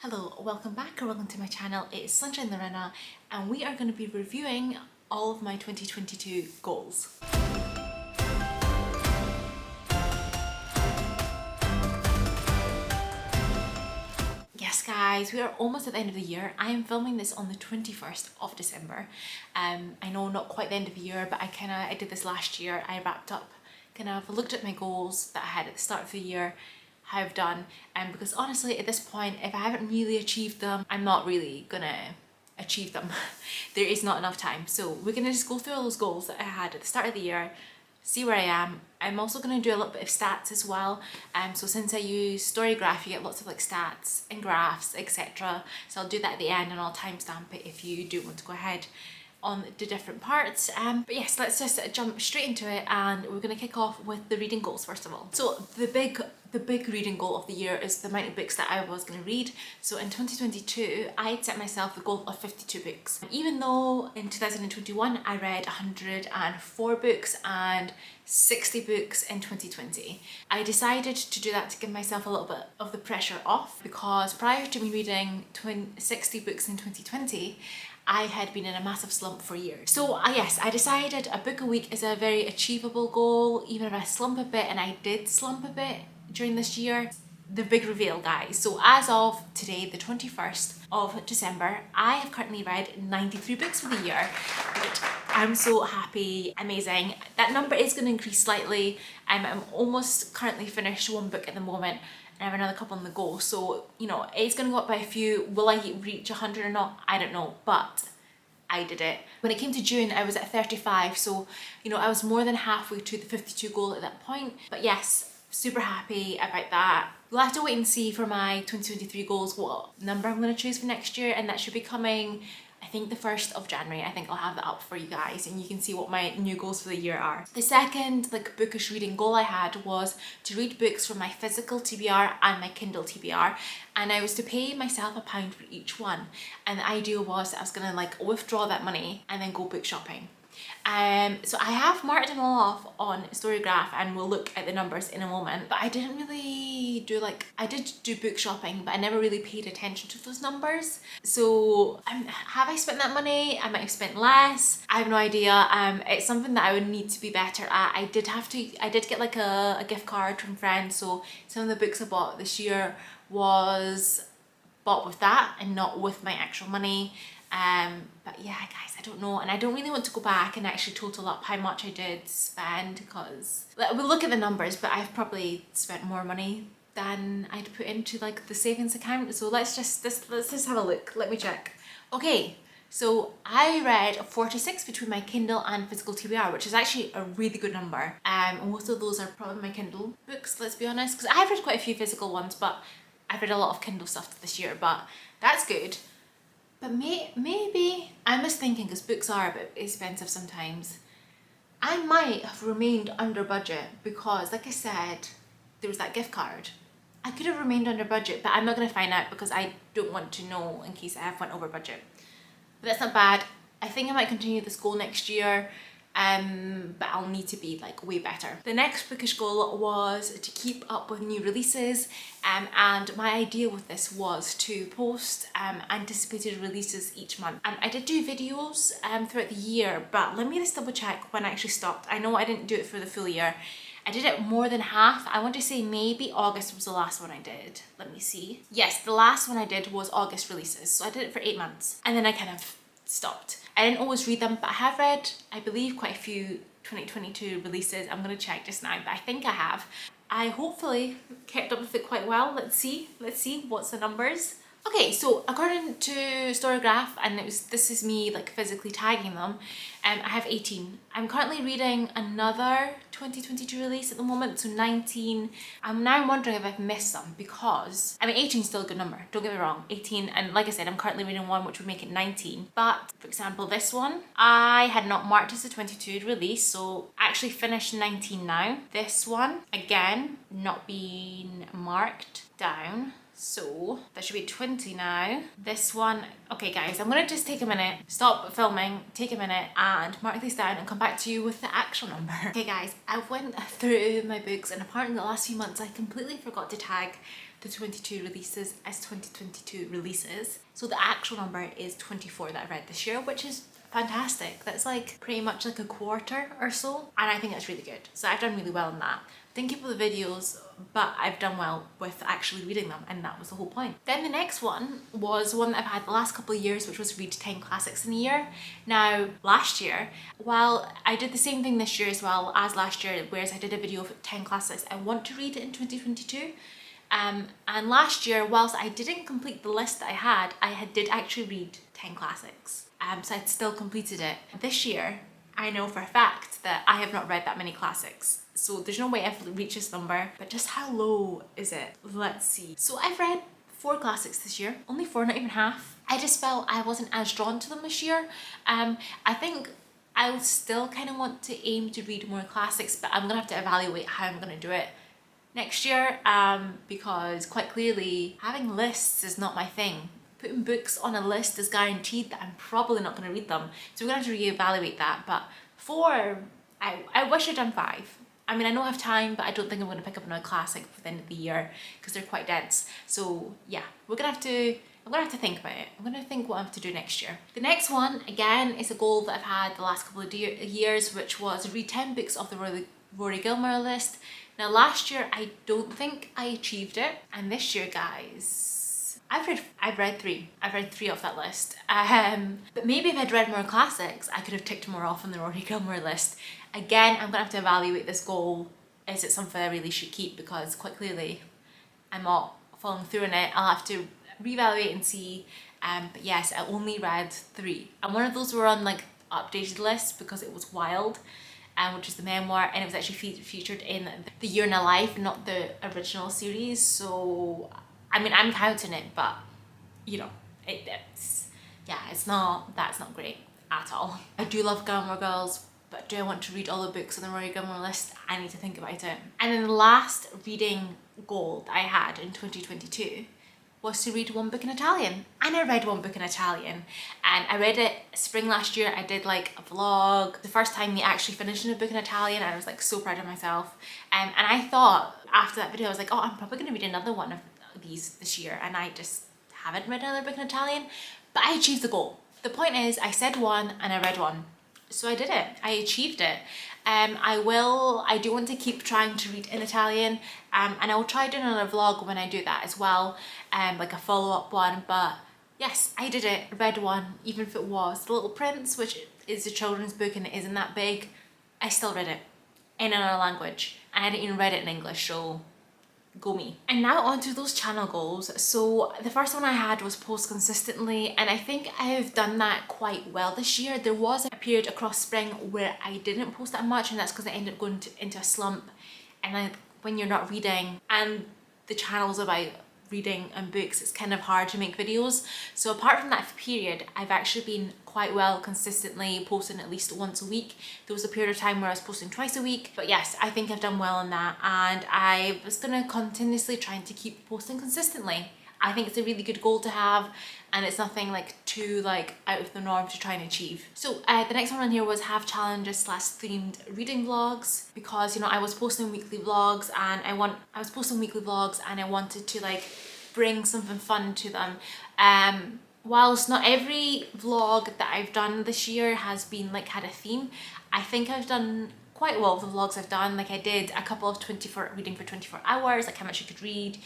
Hello, welcome back or welcome to my channel. It's Sunshine the Runner and we are going to be reviewing all of my 2022 goals. Yes guys, we are almost at the end of the year. I am filming this on the 21st of December. I know not quite the end of the year, but I did this last year. I wrapped up, looked at my goals that I had at the start of the year, how I've done, and because honestly at this point, if I haven't really achieved them, I'm not really gonna achieve them. There is not enough time. So we're gonna just go through all those goals that I had at the start of the year, see where I am. I'm also going to do a little bit of stats as well. So since I use Storygraph, you get lots of like stats and graphs, etc. So I'll do that at the end and I'll timestamp it if you do want to go ahead on the different parts. But yes, let's just jump straight into it, and we're going to kick off with the reading goals first of all. So the big reading goal of the year is the amount of books that I was going to read. So in 2022, I had set myself the goal of 52 books. Even though in 2021, I read 104 books and 60 books in 2020. I decided to do that to give myself a little bit of the pressure off, because prior to me reading 60 books in 2020, I had been in a massive slump for years. So yes, I decided a book a week is a very achievable goal, even if I slump a bit, and I did slump a bit during this year. The big reveal, guys. So as of today, the 21st of December, I have currently read 93 books for the year, which I'm so happy, amazing. That number is going to increase slightly. I'm almost currently finished one book at the moment, and I have another couple on the go. So, you know, it's going to go up by a few. Will I reach 100 or not? I don't know, but I did it. When it came to June, I was at 35. So, you know, I was more than halfway to the 52 goal at that point. But yes, super happy about that. We'll have to wait and see for my 2023 goals what number I'm going to choose for next year, and that should be coming, I think, the 1st of January. I think I'll have that up for you guys and you can see what my new goals for the year are. The second bookish reading goal I had was to read books from my physical TBR and my Kindle TBR, and I was to pay myself £1 for each one, and the idea was that I was going to withdraw that money and then go book shopping. So I have marked them all off on Storygraph, and we'll look at the numbers in a moment, but I didn't really do I did do book shopping, but I never really paid attention to those numbers. So have I spent that money? I might have spent less. I have no idea. It's something that I would need to be better at. I did get a gift card from friends, so some of the books I bought this year was bought with that and not with my actual money. But yeah, guys, I don't know, and I don't really want to go back and actually total up how much I did spend, because we'll look at the numbers, but I've probably spent more money than I'd put into the savings account. So let's just have a look. Let me check. Okay, so I read 46 between my Kindle and physical TBR, which is actually a really good number. And most of those are probably my Kindle books, let's be honest, because I've read quite a few physical ones, but I've read a lot of Kindle stuff this year, but that's good. But maybe, I'm just thinking, because books are a bit expensive sometimes, I might have remained under budget because, like I said, there was that gift card. I could have remained under budget, but I'm not going to find out because I don't want to know in case I have went over budget. But that's not bad. I think I might continue this goal next year, but I'll need to be way better. The next bookish goal was to keep up with new releases, and my idea with this was to post anticipated releases each month. I did do videos throughout the year, but let me just double check when I actually stopped. I know I didn't do it for the full year. I did it more than half. I want to say maybe August was the last one I did. Let me see. Yes, the last one I did was August releases. So I did it for 8 months and then I kind of stopped. I didn't always read them, but I have read, I believe, quite a few 2022 releases. I'm going to check just now, but I think I have. I hopefully kept up with it quite well. Let's see what's the numbers. Okay, so according to Storygraph, and this is me physically tagging them, I have 18. I'm currently reading another 2022 release at the moment, so 19. I'm now wondering if I've missed some, because 18 is still a good number, don't get me wrong, 18, and like I said, I'm currently reading one which would make it 19. But for example, this one I had not marked as a 22 release, so actually finished 19 now. This one again not being marked down, so that should be 20 now. This one, okay guys, I'm gonna just take a minute, stop filming, take a minute and mark these down and come back to you with the actual number. Okay guys, I went through my books, and apparently the last few months I completely forgot to tag the 22 releases as 2022 releases. So the actual number is 24 that I've read this year, which is fantastic. That's like pretty much like a quarter or so, and I think that's really good. So I've done really well in that. Didn't keep all the videos, but I've done well with actually reading them, and that was the whole point. Then the next one was one that I've had the last couple of years, which was read 10 classics in a year. Now, last year, while I did the same thing this year as well as last year, whereas I did a video of 10 classics I want to read in 2022. And last year, whilst I didn't complete the list that I did actually read 10 classics. So I'd still completed it. This year, I know for a fact that I have not read that many classics. So there's no way I've reached this number, but just how low is it? Let's see. So I've read 4 classics this year, only 4, not even half. I just felt I wasn't as drawn to them this year. I think I still kind of want to aim to read more classics, but I'm gonna have to evaluate how I'm gonna do it next year, because quite clearly having lists is not my thing. Putting books on a list is guaranteed that I'm probably not going to read them, so we're going to have to reevaluate that. But 4, I wish I'd done 5. I mean, I know I have time, but I don't think I'm going to pick up another classic for the end of the year because they're quite dense. So yeah, I'm gonna have to think about it. I'm gonna think what I have to do next year. The next one, again, is a goal that I've had the last couple of years, which was read 10 books of the Rory Gilmore list. Now last year, I don't think I achieved it. And this year, guys, I've read 3. I've read 3 off that list. But maybe if I'd read more classics, I could have ticked more off on the Rory Gilmore list. Again, I'm gonna have to evaluate this goal. Is it something I really should keep? Because quite clearly, I'm not following through on it. I'll have to reevaluate and see. But yes, I only read 3. And one of those were on like updated lists because it was Wild, which is the memoir, and it was actually featured in The Year in a Life, not the original series. So, I mean, I'm counting it, but you know, that's not great at all. I do love Gilmore Girls, but do I want to read all the books on the Rory Gilmore list? I need to think about it. And then the last reading goal that I had in 2022 was to read 1 book in Italian. And I read 1 book in Italian. And I read it spring last year. I did like a vlog. The first time me actually finishing a book in Italian, I was like so proud of myself. And I thought after that video, I was like, oh, I'm probably gonna read another one of these this year. And I just haven't read another book in Italian, but I achieved the goal. The point is, I said 1 and I read 1. So I did it, I achieved it. I do want to keep trying to read in Italian, and I will try doing another vlog when I do that as well, like a follow-up one. But yes, I did it, read 1, even if it was The Little Prince, which is a children's book and it isn't that big. I still read it in another language, and I didn't even read it in English, so go me. And now on to those channel goals. So the first one I had was post consistently, and I think I have done that quite well this year. There was a period across spring where I didn't post that much, and that's because I ended up going into a slump. And when you're not reading and the channel's about reading and books, it's kind of hard to make videos. So apart from that period, I've actually been quite well consistently posting at least once a week. There was a period of time where I was posting twice a week, but yes, I think I've done well on that, and I was gonna continuously trying to keep posting consistently. I think it's a really good goal to have, and it's nothing like too like out of the norm to try and achieve. So the next one on here was have challenges / themed reading vlogs, because you know I was posting weekly vlogs and I wanted to like bring something fun to them. Whilst not every vlog that I've done this year has been like had a theme, I think I've done quite well with the vlogs I've done. Like I did a couple of reading for 24 hours, like how much I could read.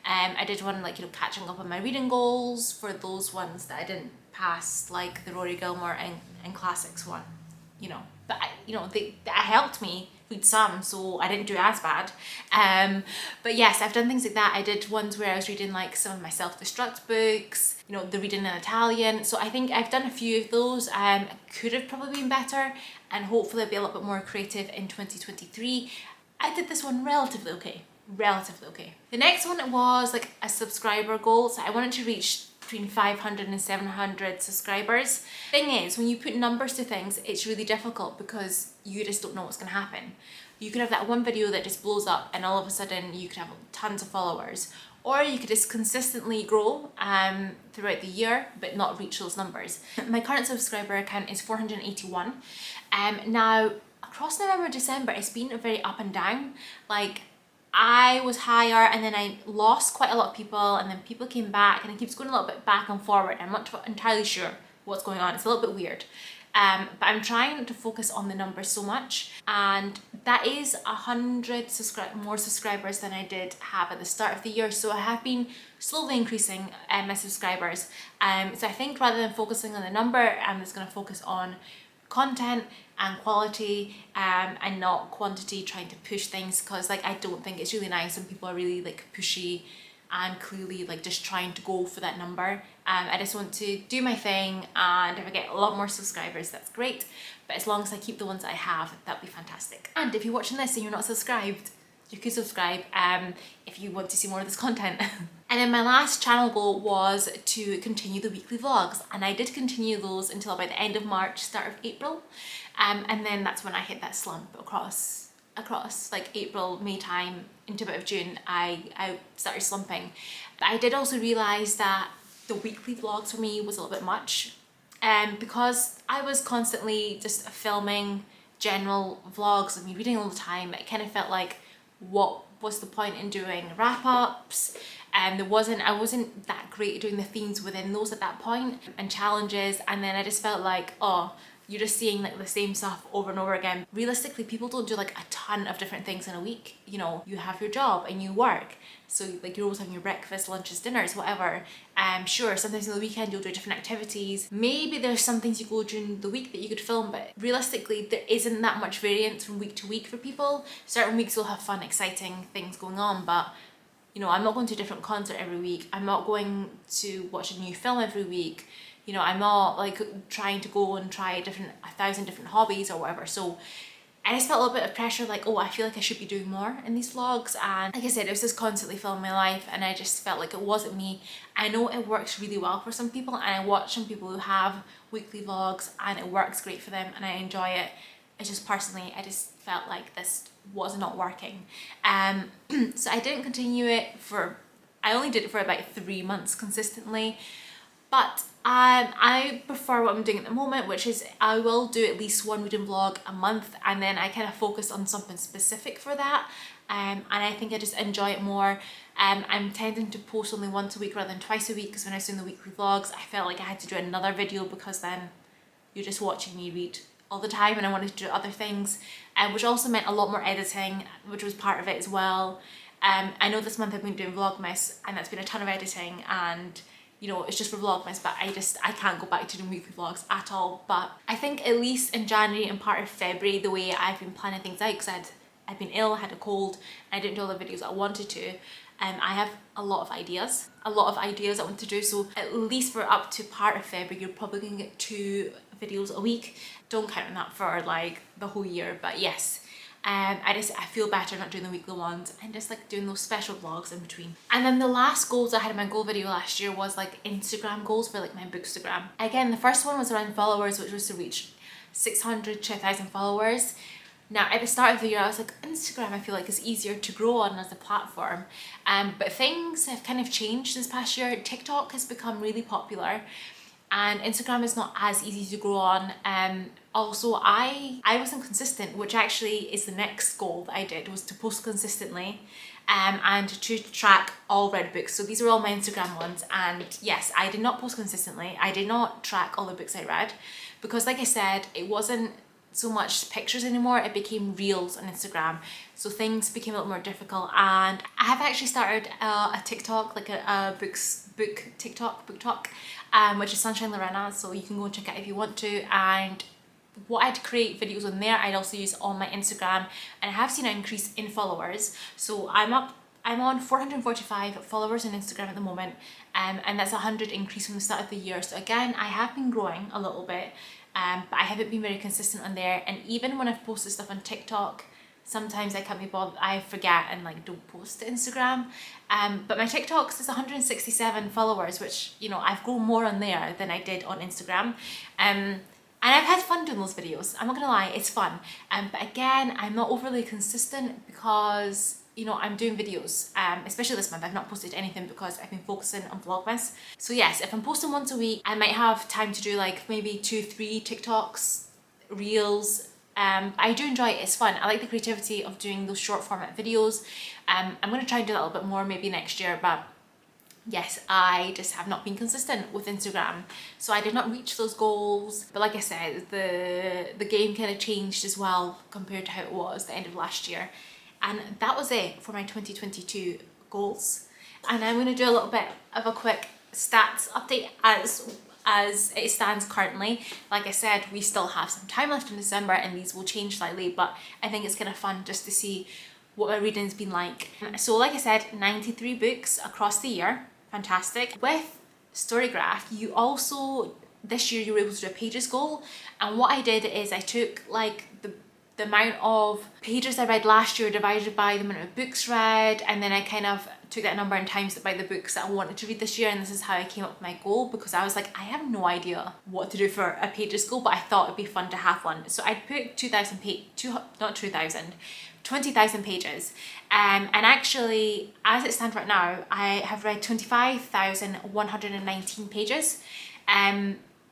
I did one like, you know, catching up on my reading goals for those ones that I didn't pass, like the Rory Gilmore and classics one, you know. But that helped me read some, so I didn't do as bad. But yes, I've done things like that. I did ones where I was reading like some of my self-destruct books, you know, the reading in Italian. So I think I've done a few of those. Could have probably been better, and hopefully I'll be a little bit more creative in 2023. I did this one relatively okay. The next one was like a subscriber goal. So I wanted to reach between 500 and 700 subscribers. Thing is, when you put numbers to things, it's really difficult because you just don't know what's gonna happen. You could have that one video that just blows up and all of a sudden you could have tons of followers, or you could just consistently grow throughout the year but not reach those numbers. My current subscriber count is 481. Now across November, December, it's been very up and down. Like I was higher and then I lost quite a lot of people, and then people came back, and it keeps going a little bit back and forward. I'm not entirely sure what's going on. It's a little bit weird. But I'm trying not to focus on the numbers so much, and that is 100 more subscribers than I did have at the start of the year. So I have been slowly increasing my subscribers. So I think rather than focusing on the number, I'm just going to focus on content and quality, and not quantity, trying to push things, because like I don't think it's really nice when people are really like pushy and clearly like just trying to go for that number. I just want to do my thing, and if I get a lot more subscribers, that's great, but as long as I keep the ones that I have, that'd be fantastic. And if you're watching this and you're not subscribed, you could subscribe if you want to see more of this content. And then my last channel goal was to continue the weekly vlogs, and I did continue those until about the end of March, start of April, and then that's when I hit that slump across like April, May time into a bit of June. I started slumping, but I did also realise that the weekly vlogs for me was a little bit much, because I was constantly just filming general vlogs of me reading all the time. It kind of felt like, what was the point in doing wrap-ups? And I wasn't that great at doing the themes within those at that point, and challenges, and then I just felt like, oh, you're just seeing like the same stuff over and over again. Realistically, people don't do like a ton of different things in a week. You know, you have your job and you work, so like you're always having your breakfast, lunches, dinners, whatever. Sure, sometimes on the weekend you'll do different activities. Maybe there's some things you go during the week that you could film, but realistically there isn't that much variance from week to week for people. Certain weeks will have fun, exciting things going on, but you know, I'm not going to a different concert every week. I'm not going to watch a new film every week. You know, I'm not like trying to go and try 1,000 different hobbies or whatever. So I just felt a little bit of pressure, like, oh, I feel like I should be doing more in these vlogs. And like I said, it was just constantly filming my life, and I just felt like it wasn't me. I know it works really well for some people, and I watch some people who have weekly vlogs and it works great for them and I enjoy it. It's just personally, I just felt like this was not working. So I didn't continue it I only did it for about 3 months consistently. But I prefer what I'm doing at the moment, which is I will do at least one reading vlog a month, and then I kind of focus on something specific for that. And I think I just enjoy it more. I'm tending to post only once a week rather than twice a week, because when I was doing the weekly vlogs, I felt like I had to do another video, because then you're just watching me read all the time, and I wanted to do other things, which also meant a lot more editing, which was part of it as well. I know this month I've been doing Vlogmas, and that's been a ton of editing, and you know, it's just for Vlogmas, but I can't go back to doing weekly vlogs at all. But I think at least in January and part of February, the way I've been planning things out, because I'd been ill, I had a cold, and I didn't do all the videos I wanted to, I have a lot of ideas I want to do. So at least for up to part of February, you're probably gonna get 2 videos a week. Don't count on that for like the whole year, but yes. I feel better not doing the weekly ones and just like doing those special vlogs in between. And then the last goals I had in my goal video last year was like Instagram goals for like my Bookstagram. Again, the first one was around followers, which was to reach 600 to 1,000 followers. Now at the start of the year I was like, Instagram I feel like is easier to grow on as a platform, but things have kind of changed this past year. TikTok has become really popular, and Instagram is not as easy to grow on. Also, I wasn't consistent, which actually is the next goal that I did, was to post consistently, and to track all read books. So these are all my Instagram ones, and yes, I did not post consistently. I did not track all the books I read, because like I said, it wasn't so much pictures anymore, it became reels on Instagram, so things became a little more difficult. And I have actually started a TikTok, like a book TikTok, which is Sunshine Lorena, so you can go and check it out if you want to. And what I'd create videos on there, I'd also use on my Instagram, and I have seen an increase in followers. So I'm on 445 followers on Instagram at the moment, and that's 100 increase from the start of the year. So again, I have been growing a little bit, but I haven't been very consistent on there. And even when I've posted stuff on TikTok, sometimes I can't be bothered, I forget and like don't post to Instagram. But my TikToks is 167 followers, which, you know, I've grown more on there than I did on Instagram. And I've had fun doing those videos, I'm not gonna lie, it's fun. But again, I'm not overly consistent because, you know, I'm doing videos, especially this month. I've not posted anything because I've been focusing on Vlogmas. So yes, if I'm posting once a week, I might have time to do like maybe 2-3 TikToks, reels, I do enjoy it, it's fun. I like the creativity of doing those short format videos. I'm going to try and do that a little bit more maybe next year, but yes, I just have not been consistent with Instagram, so I did not reach those goals. But like I said, the game kind of changed as well compared to how it was the end of last year. And that was it for my 2022 goals. And I'm going to do a little bit of a quick stats update as it stands currently. Like I said, we still have some time left in December and these will change slightly, but I think it's kind of fun just to see what my reading's been like. So like I said, 93 books across the year. Fantastic. With Storygraph, you also, this year you were able to do a pages goal, and what I did is I took like the amount of pages I read last year divided by the amount of books read, and then I kind of took that number and times it by the books that I wanted to read this year, and this is how I came up with my goal, because I was like, I have no idea what to do for a pages goal, but I thought it'd be fun to have one. So I'd put 20,000 pages, and actually as it stands right now I have read 25,119 pages,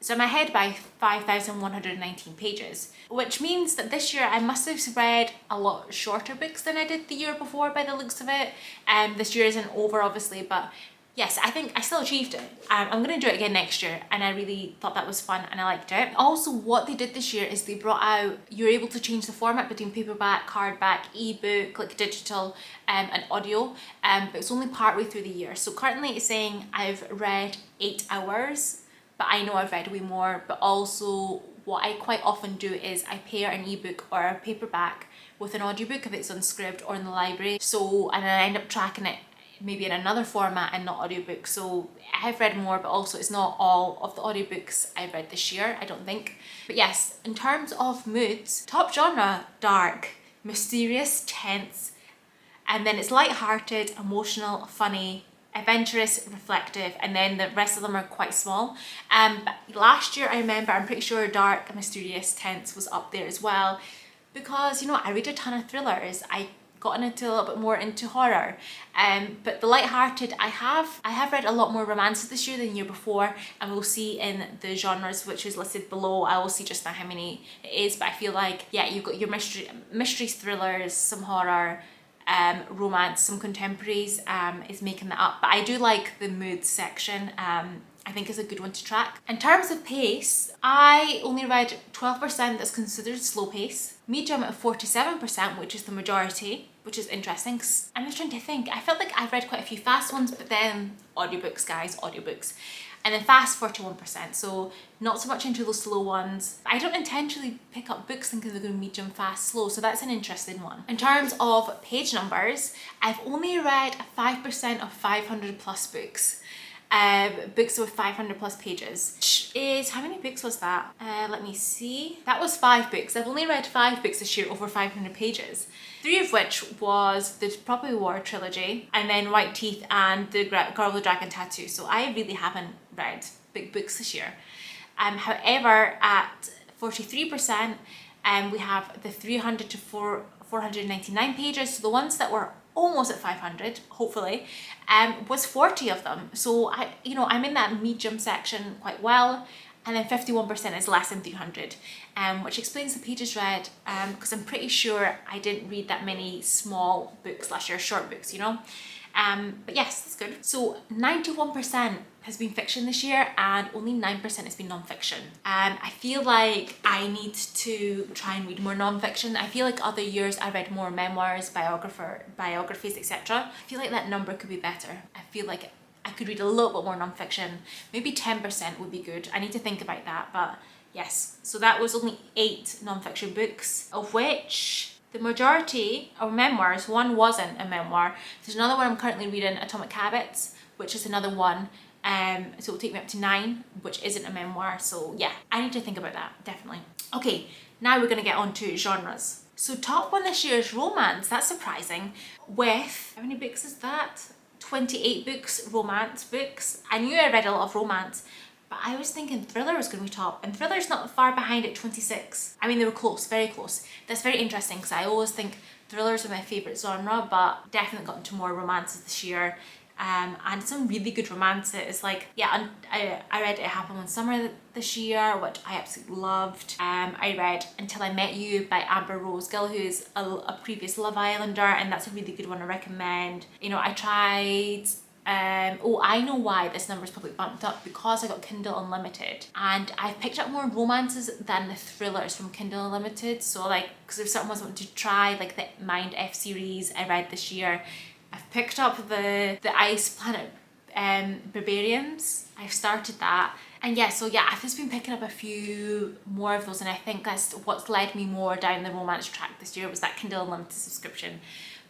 so I'm ahead by 5,119 pages, which means that this year I must have read a lot shorter books than I did the year before by the looks of it. This year isn't over obviously, but yes, I think I still achieved it. I'm going to do it again next year, and I really thought that was fun and I liked it. Also, what they did this year is they brought out, you're able to change the format between paperback, hardback, ebook, like digital, and audio, but it's only partway through the year. So currently it's saying I've read 8 hours, but I know I've read way more. But also what I quite often do is I pair an ebook or a paperback with an audiobook if it's on Scribd or in the library. So, and I end up tracking it maybe in another format and not audiobook. So I have read more, but also it's not all of the audiobooks I've read this year, I don't think. But yes, in terms of moods, top genre, dark, mysterious, tense, and then it's light-hearted, emotional, funny, adventurous, reflective, and then the rest of them are quite small. But last year I remember, I'm pretty sure dark, mysterious, tense was up there as well, because you know, I read a ton of thrillers. I gotten into a little bit more into horror, but the light-hearted, I have read a lot more romances this year than the year before, and we'll see in the genres which is listed below. I will see just now how many it is, but I feel like, yeah, you've got your mysteries, thrillers, some horror, romance, some contemporaries is making that up. But I do like the mood section. I think is a good one to track. In terms of pace, I only read 12% that's considered slow pace, medium at 47%, which is the majority, which is interesting. I'm just trying to think, I felt like I've read quite a few fast ones, but then audiobooks, guys, audiobooks. And then fast, 41%, so not so much into those slow ones. I don't intentionally pick up books thinking they're going medium, fast, slow, so that's an interesting one. In terms of page numbers, I've only read 5% of 500 plus books. Books with 500 plus pages, which is, how many books was that? Let me see. That was 5 books. I've only read 5 books this year over 500 pages. 3 of which was the Probably War trilogy, and then White Teeth and the Girl with the Dragon Tattoo. So I really haven't read big books this year. However, at 43%, we have the 300 to 499 pages. So the ones that were almost at 500, hopefully, was 40 of them. So I'm in that medium section quite well, and then 51% is less than 300, which explains the pages read, because I'm pretty sure I didn't read that many small books last year, short books, you know. But yes, that's good. So 91% has been fiction this year, and only 9% has been non-fiction. I feel like I need to try and read more non-fiction. I feel like other years I read more memoirs, biographies, etc. I feel like that number could be better. I feel like I could read a little bit more non-fiction. Maybe 10% would be good. I need to think about that, but yes. So that was only 8 non-fiction books, of which the majority are memoirs. One wasn't a memoir. There's another one I'm currently reading, Atomic Habits, which is another one. So it'll take me up to 9, which isn't a memoir. So yeah, I need to think about that, definitely. Okay, now we're gonna get on to genres. So top one this year is romance. That's surprising. With, how many books is that? 28 books, romance books. I knew I read a lot of romance, but I was thinking thriller was going to be top, and thriller's not far behind at 26. I mean, they were close, very close. That's very interesting, because I always think thrillers are my favourite genre, but definitely got into more romances this year. and some really good romances. Like, yeah, I read It Happened One Summer this year, which I absolutely loved. I read Until I Met You by Amber Rose Gill, who's a previous Love Islander, and that's a really good one to recommend. You know, I tried oh, I know why this number's probably bumped up, because I got Kindle Unlimited and I've picked up more romances than the thrillers from Kindle Unlimited. So like, because if someone wants to try like the Mind F series I read this year, I've picked up the Ice Planet Barbarians. I've started that. And yeah, so yeah, I've just been picking up a few more of those, and I think that's what's led me more down the romance track this year, was that Kindle Unlimited subscription.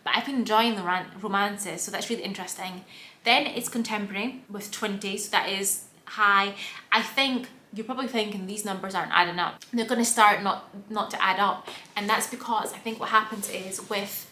But I've been enjoying the romances, so that's really interesting. Then it's contemporary with 20, so that is high. I think you're probably thinking these numbers aren't adding up. They're going to start not to add up, and that's because I think what happens is with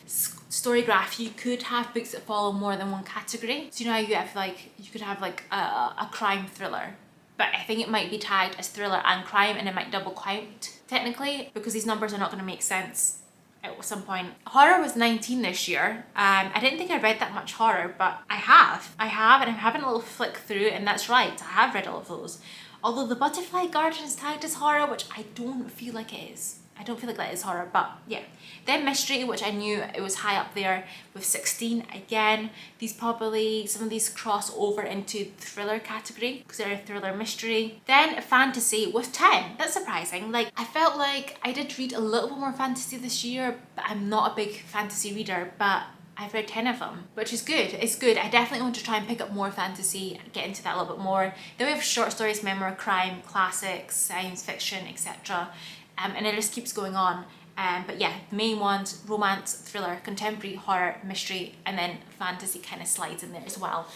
Storygraph, you could have books that follow more than one category. So you know how you have like, you could have like a crime thriller, but I think it might be tagged as thriller and crime, and it might double count technically, because these numbers are not going to make sense at some point. Horror was 19 this year. I didn't think I read that much horror, but I have, and I'm having a little flick through, and that's right, I have read all of those. Although The Butterfly Garden is tagged as horror, which I don't feel like it is. I don't feel like that is horror, but yeah. Then mystery, which I knew it was high up there with 16. Again, some of these cross over into thriller category because they're a thriller mystery. Then fantasy with 10. That's surprising. Like, I felt like I did read a little bit more fantasy this year, but I'm not a big fantasy reader, but I've read 10 of them, which is good. It's good. I definitely want to try and pick up more fantasy, get into that a little bit more. Then we have short stories, memoir, crime, classics, science fiction, etc. And it just keeps going on. But yeah, the main ones: romance, thriller, contemporary, horror, mystery, and then fantasy kind of slides in there as well,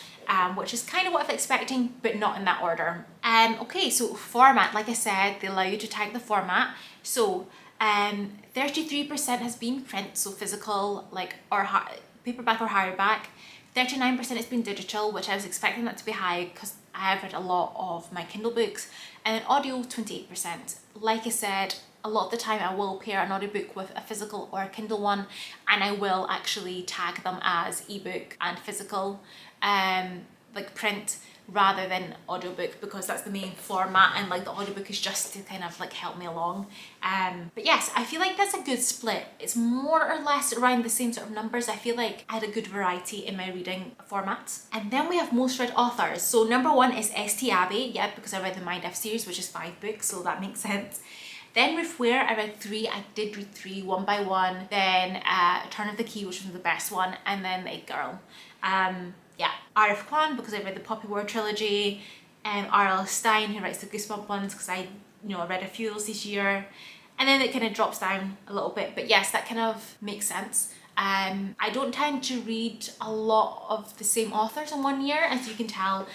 which is kind of what I'm expecting, but not in that order. Okay, so format, like I said, they allow you to tag the format. So 33% has been print, so physical, like, or paperback or hardback. 39% has been digital, which I was expecting that to be high because I have read a lot of my Kindle books. And then audio, 28%. Like I said, a lot of the time I will pair an audiobook with a physical or a Kindle one, and I will actually tag them as ebook and physical, like print, rather than audiobook, because that's the main format, and like the audiobook is just to kind of like help me along. But yes, I feel like that's a good split. It's more or less around the same sort of numbers. I feel like I had a good variety in my reading formats. And then we have most read authors. So number 1 is S.T. Abbey, yeah, because I read the Mind F series, which is 5 books, so that makes sense. Then with Where, I read 3. I did read 3 one by one. Then Turn of the Key, which was the best one, and then The Egg Girl. Yeah, R.F. Kuang, because I read the Poppy War trilogy, and R.L. Stein, who writes the Goosebump ones, because I read a few of those this year. And then it kind of drops down a little bit, but yes, that kind of makes sense. I don't tend to read a lot of the same authors in one year, as you can tell,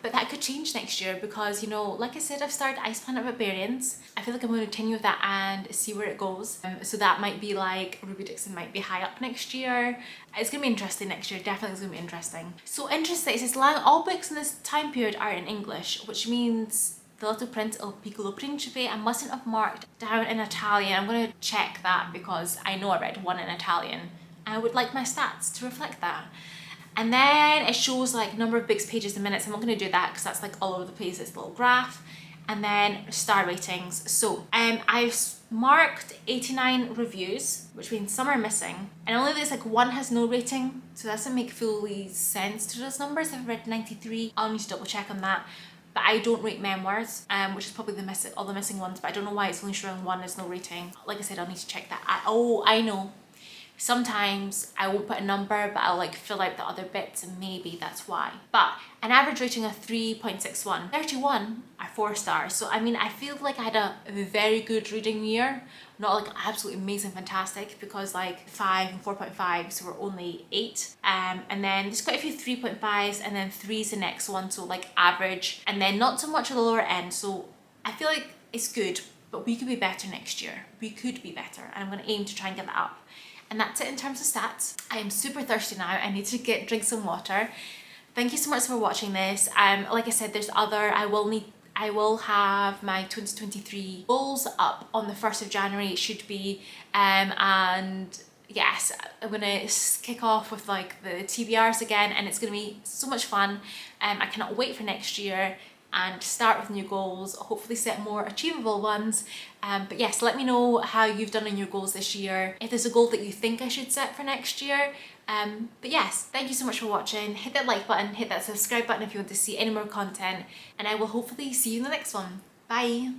but that could change next year because, like I said, I've started Ice Planet Barbarians. I feel like I'm going to continue with that and see where it goes. So that might be like, Ruby Dixon might be high up next year. It's going to be interesting next year, definitely it's going to be interesting. So interesting, it says all books in this time period are in English, which means the Little Prince Il Piccolo Principe I mustn't have marked down in Italian. I'm going to check that because I know I read one in Italian. I would like my stats to reflect that. And then it shows like number of books, pages, and minutes. I'm not going to do that because that's like all over the place. It's a little graph. And then star ratings. So I've marked 89 reviews, which means some are missing. And only there's like one has no rating. So that doesn't make fully sense to those numbers. I've read 93. I'll need to double check on that. But I don't rate memoirs, which is probably all the missing ones. But I don't know why it's only showing one as no rating. Like I said, I'll need to check that. I know. Sometimes I won't put a number, but I'll like fill out the other bits, and maybe that's why. But an average rating of 3.61. 31 are 4 stars. So I mean, I feel like I had a very good reading year. Not like absolutely amazing, fantastic, because like 5 and 4.5s were only 8. And then there's quite a few 3.5s, and then 3's the next one, so like average. And then not so much at the lower end. So I feel like it's good, but we could be better next year. We could be better, and I'm going to aim to try and get that up. And that's it in terms of stats. I am super thirsty now. I need to drink some water. Thank you so much for watching this. Like I said, there's other, I will have my 2023 goals up on the 1st of January, it should be, and yes, I'm gonna kick off with like the TBRs again, and it's gonna be so much fun. I cannot wait for next year and start with new goals, hopefully set more achievable ones. But yes, let me know how you've done on your goals this year, if there's a goal that you think I should set for next year. But yes, thank you so much for watching. Hit that like button, hit that subscribe button if you want to see any more content, and I will hopefully see you in the next one. Bye!